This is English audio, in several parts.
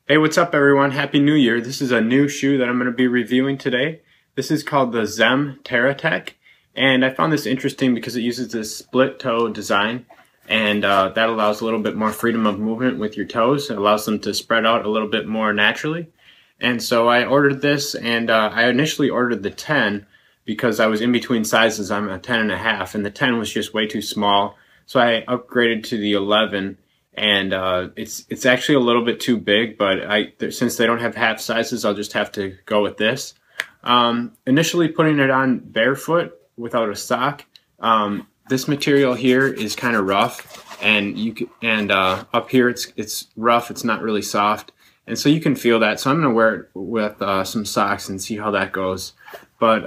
Hey, what's up everyone? Happy New Year. This is a new shoe that I'm going to be reviewing today. This is called the TerraTECH, and I found this interesting because it uses this split toe design, and that allows a little bit more freedom of movement with your toes. It allows them to spread out a little bit more naturally. And so I ordered this, and I initially ordered the 10 because I was in between sizes. I'm a 10.5, and the 10 was just way too small. So I upgraded to the 11. And it's actually a little bit too big, but since they don't have half sizes, I'll just have to go with this. Initially putting it on barefoot without a sock, this material here is kind of rough, and up here it's rough. It's not really soft, and so you can feel that. So I'm gonna wear it with some socks and see how that goes. But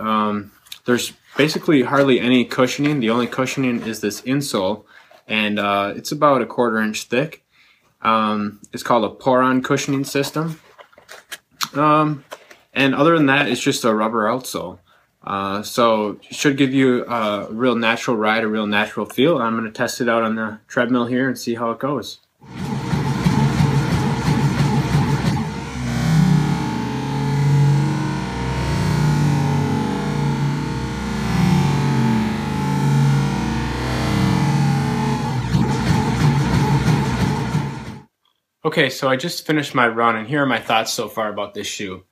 there's basically hardly any cushioning. The only cushioning is this insole. And it's about 1/4 inch thick. It's called a pour-on cushioning system. And other than that, it's just a rubber outsole. So it should give you a real natural ride, a real natural feel. I'm going to test it out on the treadmill here and see how it goes. Okay, so I just finished my run, and here are my thoughts so far about this shoe.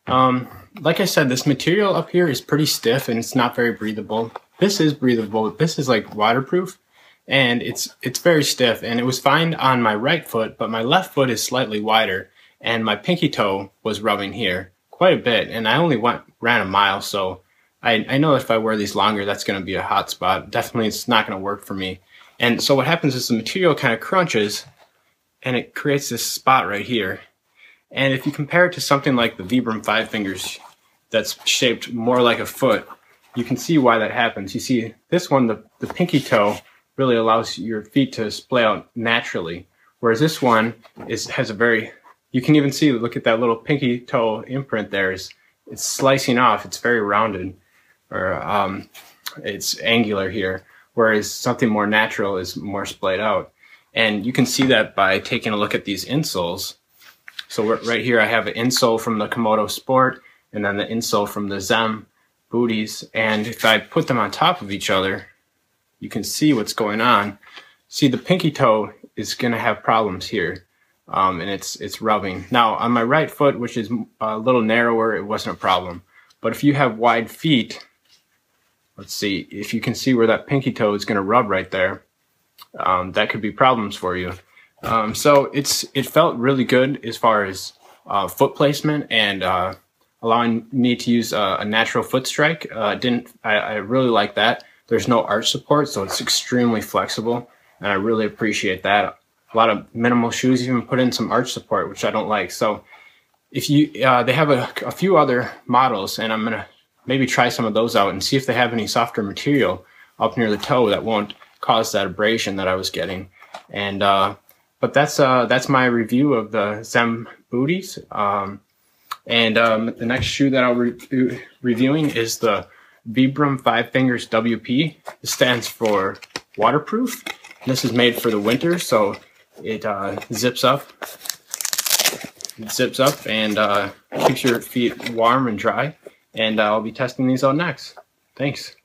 Like I said, this material up here is pretty stiff and it's not very breathable. This is breathable. This is like waterproof, and it's very stiff, and it was fine on my right foot, but my left foot is slightly wider, and my pinky toe was rubbing here quite a bit, and I only ran a mile, so I know if I wear these longer, that's going to be a hot spot. Definitely it's not going to work for me. And so what happens is the material kind of crunches, and it creates this spot right here. And if you compare it to something like the Vibram 5 Fingers that's shaped more like a foot, you can see why that happens. You see, this one, the pinky toe, really allows your feet to splay out naturally, whereas this one has a very, you can even see, look at that little pinky toe imprint there. It's slicing off. It's very rounded, or it's angular here, whereas something more natural is more splayed out. And you can see that by taking a look at these insoles. So right here I have an insole from the Komodo Sport, and then the insole from the Zem booties. And if I put them on top of each other, you can see what's going on. See, the pinky toe is going to have problems here, and it's rubbing. Now on my right foot, which is a little narrower, it wasn't a problem. But if you have wide feet, let's see, if you can see where that pinky toe is going to rub right there, that could be problems for you. So it felt really good as far as foot placement and allowing me to use a natural foot strike. I really like that. There's no arch support, so it's extremely flexible, and I really appreciate that. A lot of minimal shoes even put in some arch support, which I don't like. So if you they have a few other models, and I'm gonna maybe try some of those out and see if they have any softer material up near the toe that won't cause that abrasion that I was getting. And but that's my review of the Zem booties. The next shoe that I'll be reviewing is the Vibram 5 Fingers WP. This stands for waterproof. This is made for the winter, so it zips up. It zips up and keeps your feet warm and dry. And I'll be testing these out next. Thanks.